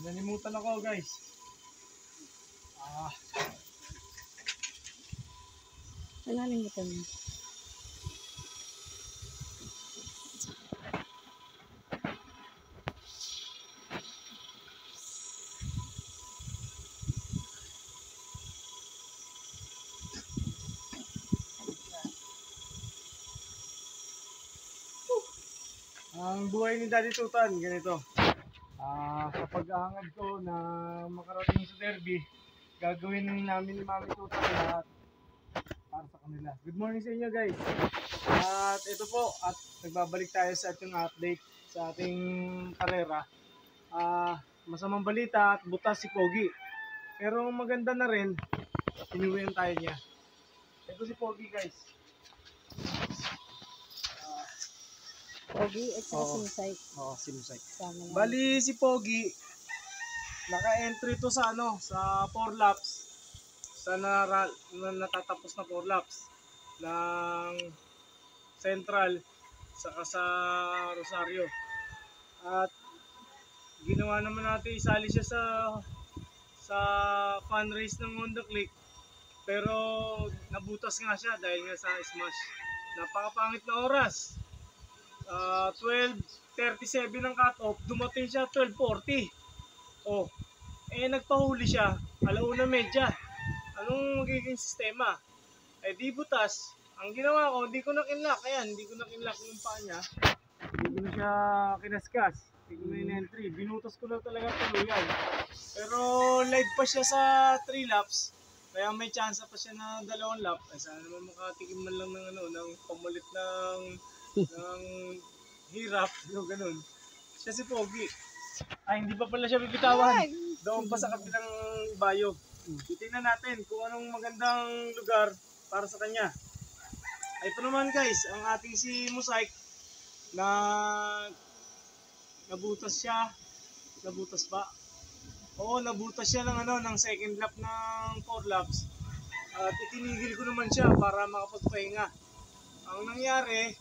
Nalimutan ako guys. Nalimutan mo. Ang buhay ni Daddy Tutan, ganito. Kapag ahangad ko na makarating sa derby, gagawin namin ni Mami Tutan lahat para sa kanila. Good morning sa inyo guys. At ito po, at nagbabalik tayo sa ating update sa ating karera. Masamang balita at butas si Pogi. Pero maganda na rin, inuwihan tayo niya. Ito si Pogi guys. Pogi at saka Sinusay. Oo, Sinusay. Sama na. Bali si Pogi, naka-entry to sa sa 4 laps. Sa natatapos na 4 laps ng Central saka sa Rosario. At ginawa naman natin, isali siya sa fun race ng Honda Click. Pero nabutas nga siya dahil nga sa smash. Napakapangit na oras. 12:37 ang cut-off, dumating siya 12:40. Nagpahuli siya, 1:30. Anong magiging sistema? Di butas. Ang ginawa ko, hindi ko na kinlock. Ayan, hindi ko na kinlock yung paa niya. Hindi ko na siya kinaskas. Hindi ko na in-entry. Binutas ko na talaga tuluyan. Pero live pa siya sa 3 laps. Kaya may chance pa siya na 2 lap. Sana naman makatikim man lang ng pamulit ng hirap, ganun. Siya si Pogi. Hindi pa pala siya bibitawan. Doon pa sa kabilang bayo. Titingnan natin kung anong magandang lugar para sa kanya. Ito naman guys, ang ating si Mosaik na nabutas siya. Nabutas ba? Oo, nabutas siya ng second lap ng 4 laps. At itinigil ko naman siya para makapagpahinga. Ang nangyari,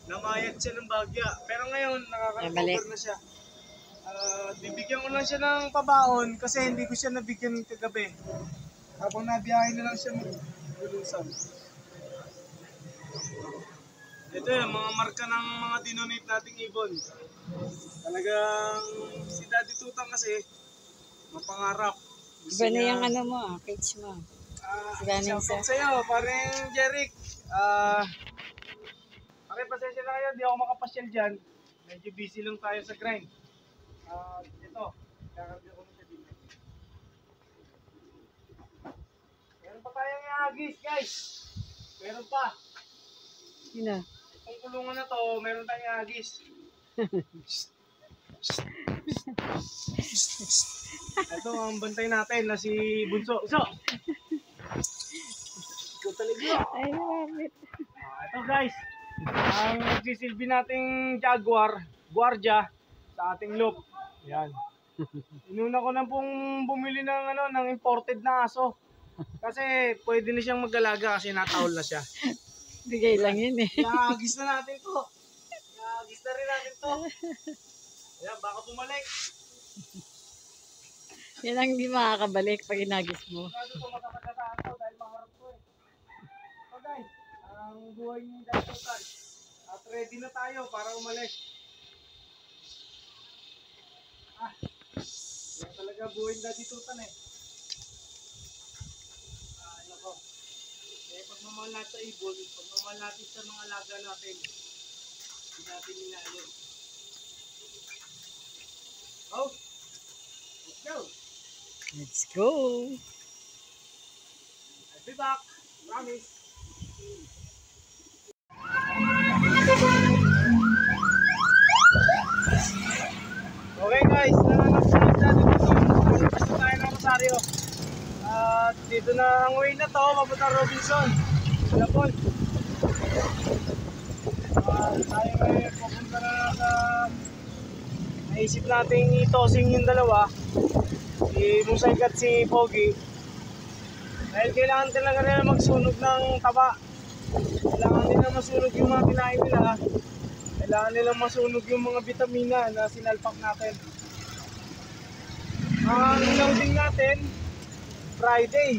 namayat siya ng bagya. Pero ngayon, nakaka-recover na siya. Bibigyan ko lang siya ng pabaon kasi hindi ko siya nabigyan kagabi. Habang nabiyahin na lang siya maglulusan. Ito yung mga marka ng mga dinonate nating ibon. Talagang si Daddy Tutan kasi mapangarap. Iba na yung mo, cage mo. Shoutout sa'yo, parang Jeric. Pasensya na kayo, di ako makapasyal dyan. Medyo busy lang tayo sa grind. Ito, kakarga ko na siya din. Meron pa tayong ihagis, guys. Meron pa. Sino? Itong kulungan na to, meron tayong ihagis. Ito ang bantay natin na si Bunso. Bunso! Ito talaga. Ay, mabit. Ito guys. Ang nagsisilbi nating Jaguar, Guardia sa ating loop. Yan. Inuna ko na pong bumili ng imported na aso. Kasi pwede na siyang mag-alaga kasi natahol na siya. Bigay lang yun eh. Ihagis na natin to. Ihagis na rin natin to. Ayan, baka bumalik. Yan ang hindi makakabalik pag inagis mo. Sigurado ko makakatataan to dahil maharap ko eh. So guys, ang buhay ni Daddy Tutan. At ready na tayo para umalis. Yan talaga buhay ni Daddy Tutan eh. Ano ko. Pagmamahal natin sa ibon, pagmamahal natin sa mga alaga natin. Hindi natin nilalo. Oh! Let's go! Let's go! I'll be back. Promise. Okay guys, nananapunod natin dito. Gusto tayo ng Rosario. At dito na ang way na to, papunta Robinson. Lapon. Tayo ngayon, pupunta na sa... Naisip natin itosing yung dalawa. Si Mosaik at si Pogi. Dahil kailangan talaga nila magsunog ng taba. Kailangan nila masunog yung mga kinain nila. Kailangan nila masunog yung mga vitamina na sinalpak natin. Ang loading natin, Friday.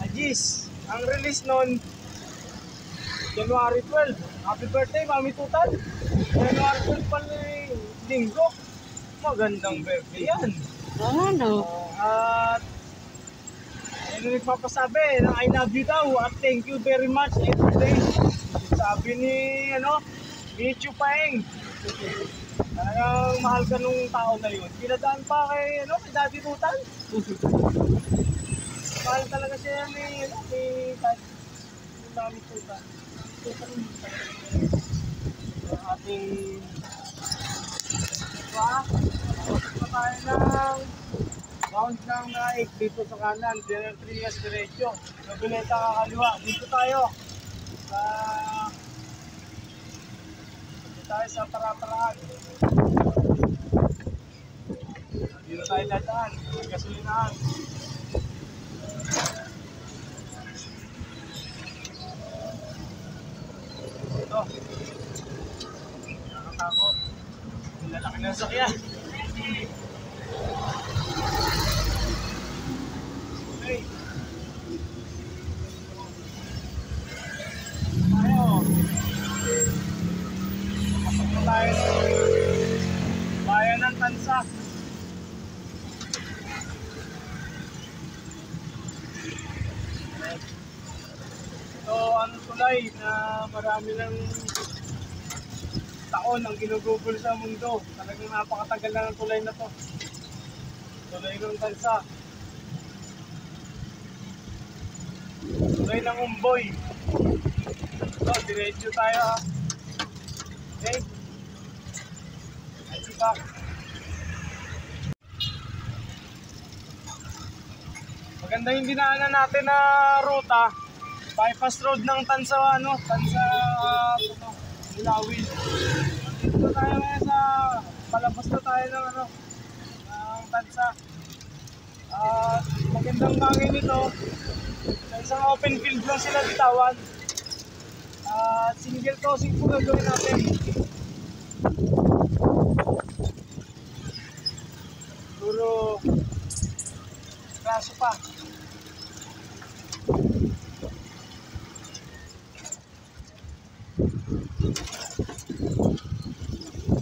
Agis. Ang release nun, January 12. Happy birthday, Mami Tutan. January 12 pala yung linggo. Magandang birthday yan. Oo, no. At ano nagpapasabi na I love you daw at thank you very much every day. Sabi ni ni Chupaeng. Talagang mahal ka nung tao na yun. Pinadaan pa kay kay Daddy Tutan. Mahal talaga siya ni Mami Tutan. Ating tayo ng round ng naik dito sa kanan, General Trias Diretso, Nobeleta kakaliwa. Dito tayo sa para-paraan. Dito tayo dadaan, gasolinahan. Ito, nakatakot. Ang lalaki ng sakyan. Okay. Pasok na tayo ng bayan ng Tansa. Ito ang tulay na marami ng taon ang ginugugol sa mundo. Talagang napakatagal na ng tulay na to. Tulay ng Tansa. Tulay ng Umboy. Ito, diretso tayo ha. Okay? Let's back. Maganda yung dinaanan natin na ruta. Bypass road ng Tansa, Tansa, Ilawin. Dito tayo ngayon palabas na tayo ng ng Tansa. Magandang bagay nito. Sa isang open field lang sila bitawan. Single crossing po gagawin natin. Puro kaso pa.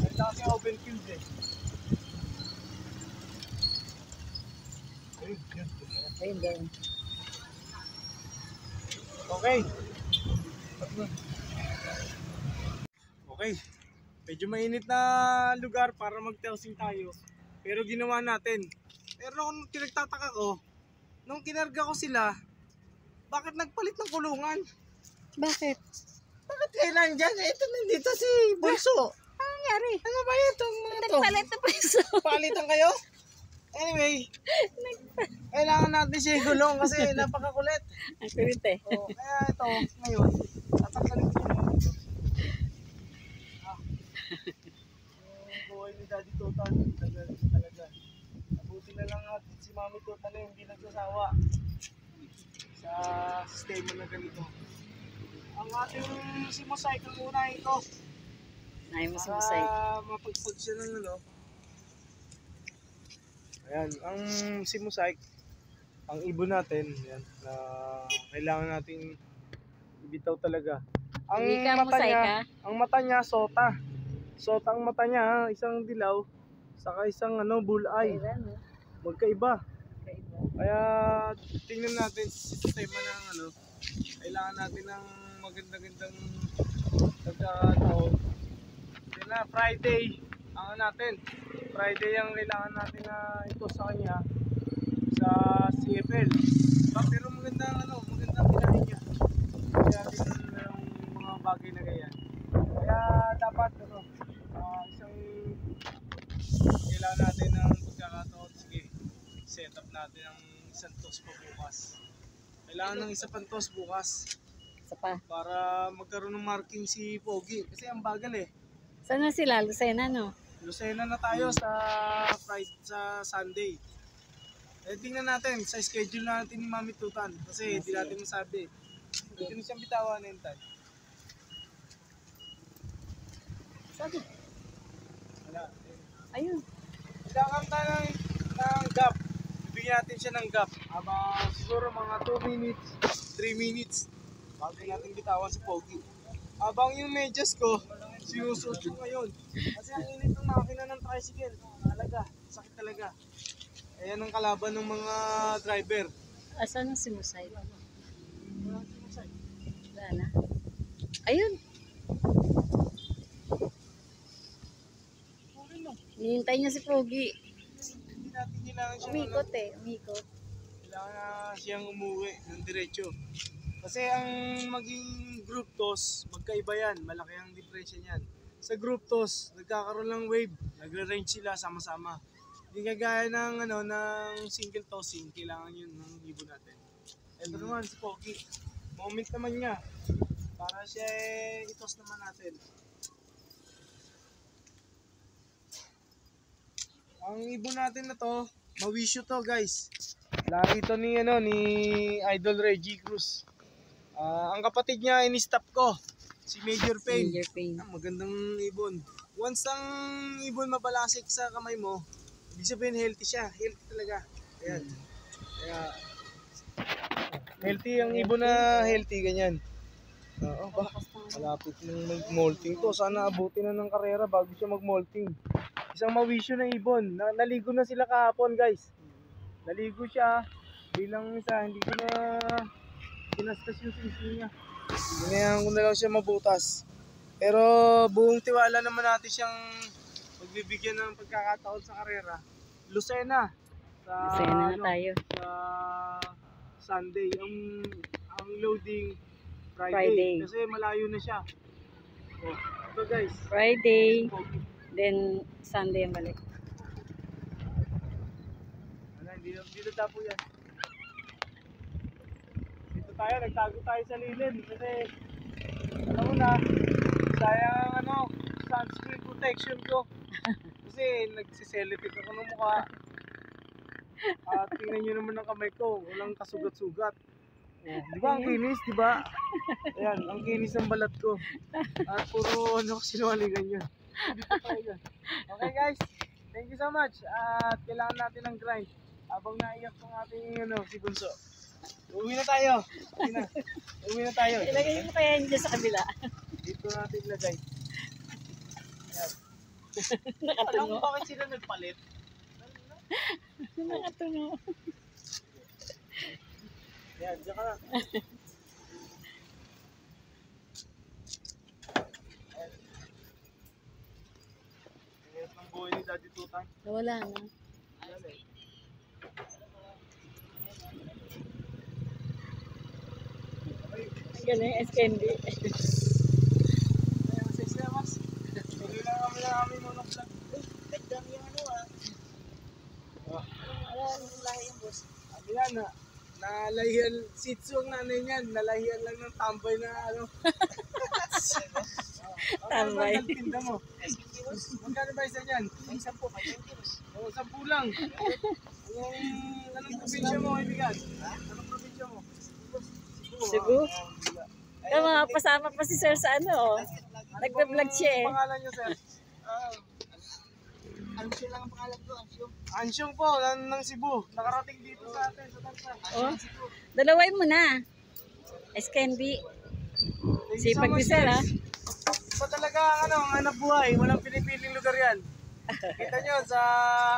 Ito kasi open field eh. Ayun din. Okay. Okay. Medyo mainit na lugar para mag-toasting tayo. Pero ginawa natin. Pero nung pinagtataka ko, nung kinarga ko sila, bakit nagpalit ng kulungan? Bakit? Bakit kailan dyan? Ito nandito si Bunso. Ano nangyari? Ano ba itong mga to? Nagpalit na peso. Palitan kayo? Anyway, kailangan natin siya gulong kasi napakakulit. Ang kulit eh. Kaya ito, ngayon, tataksalin ko naman ito. Yung buhay ni Daddy Tutan, talaga. Mabuti na lang at si Mami Tutan na hindi nagsasawa sa sistema na ganito. Ang ating si Mosaic ang una ito. Ay, mas masay. Para mapagpag siya ng Ayan, ang si Mosaic, ang ibon natin, yan, na kailangan nating ibitaw talaga. Hindi ka Mosaic, ha? Ang mata niya, sota. Sota ang mata niya, isang dilaw, saka isang bull-eye. Magkaiba. Kaya tingnan natin sa sistema ng kailangan natin ng magandang pagkakataon. Yan na, Friday. Friday ang kailangan natin na ito sa kanya sa CFL. Pero magandang kinain niya. Kaya tingnan ng mga bagay na ganyan. Kaya dapat isang kailangan natin ng pagkakataon. Sige, set up natin ang isang toss pa bukas. Kailangan ng isa pang toss bukas. Isa pa. Para magkaroon ng marking si Pogi. Kasi ang bagal eh. Saan na sila? Lucena, no? Lucena na tayo sa Sunday. Tingnan natin sa schedule natin ni Mami Tutan. Kasi hindi natin masabi. Hindi na siyang bitawan na yun. Sabi. Wala. Ayun. Kailangan tayo ng gap. Bibigyan natin siya ng gap. Siguro mga 2 minutes, 3 minutes. Bago natin bitawan si Pogi. Habang yung medyas ko, sinusuot ko ngayon. Kasi ang init ng makina ng tricycle. Talaga, sakit talaga. Ayan ang kalaban ng mga driver. Asan na si Musay? Wala na. Ayun. Hinihintay niya si Pogi. Hindi natin kailangan siya Umikot eh. Umikot. kailangan na siyang umuwi ng diretso. Kasi ang maging group toss, magkaiba yan. Malaki ang depression yan. Sa group toss, nagkakaroon ng wave. Nagre-range sila sama-sama. Hindi kagaya ng, ng single tossing. Kailangan yun ng ibon natin. Ito naman si Pogi. Moment naman niya. Para siya i-toss naman natin. Ang ibon natin na to, mawisyo to guys. Lagi ito ni Idol Reggie Cruz. Ang kapatid niya ini-stop ko, si Major Pain. Major Pain. Magandang ibon. Once ang ibon mabalasik sa kamay mo, ibig sabihin healthy siya. Healthy talaga. Ayan. Kaya, healthy ang ibon na healthy, ganyan. Oo ba? Malapit nang mag-molting to. Sana abutin na ng karera bago siya mag-molting. Isang mawisyo na ibon. Naligo na sila kahapon guys. Naligo siya. Bilang isa, hindi ko na kinastas yung sisi niya. Ginayan ko na lang siya mabutas. Pero buong tiwala naman natin siyang magbibigyan ng pagkakataon sa karera. Lucena. Lucena na tayo. Sa Sunday. Ang loading Friday. Kasi malayo na siya. Oh, ito guys. Friday. Then Sunday ang balik. Dito tapo yan. Dito tayo, nagtago tayo sa lilim. Kasi, alam mo na, sayang sunscreen protection ko. Kasi nagsiselotip ako ng mukha. At tingnan nyo naman ang kamay ko, walang kasugat-sugat. Di ba ang kinis, di ba? Ayan, ang kinis ng balat ko. At puro sinungalingan yun. Dito tayo dyan. Okay guys, thank you so much. At kailangan natin ng grind. Habang naiyak ng ating si Bunso. Uwi na tayo. Uwi na tayo. Ilagay mo kaya dyan sa kabila. Dito natin ilagay. Ayan. Alam mo bakit sila nagpalit? Nakatungo. Ayan, dyan ka na. Ayan ang buhay ni Daddy Tutang. Wala na. Ayan eh. Ang galing, SKND. Ayan, sexy na mas. Tuloy lang kami ng aming monovlog. Gandang yung Lahi yung boss. Sabi nga na, nalahiyan, Shih Tzu ang nanay niyan, nalahiyan lang ng tambay na Tambay. Ang tinda mo. Magkano ba isa niyan? Ay, 10 pa, 20 kilos. Oo, 10 lang. Anong probinsya mo, kaibigan? Anong probinsya mo? Cebu? Tama, pasama pa si sir sa nagbe-vlog siya eh. Anong pangalan niyo, sir? Ansyong lang ang pangalan ko, Ansyong. Ansyong po, ng Cebu. Nakarating dito sa atin, sa Tansa. Oh, dalaway mo na. SKND. Sipag ni sir ha. Iba talaga ang hanap buhay. Walang pinipiling lugar yan. Kita nyo, sa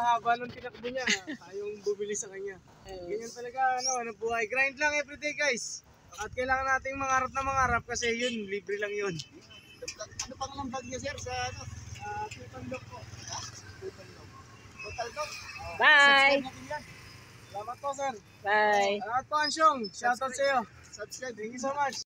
haba ng tinakbo niya, tayong bumili sa kanya. Ganyan talaga, hanap buhay. Grind lang everyday guys. At kailangan nating mangarap na mangarap kasi yun, libre lang yun. Ano pang lambag niya, sir, sa Tutandok po. Total Dog? Bye! Subscribe natin yan. Salamat po, sir. Bye! Salamat po, Ansyong. Shoutout sa iyo. Subscribe. Thank you so much.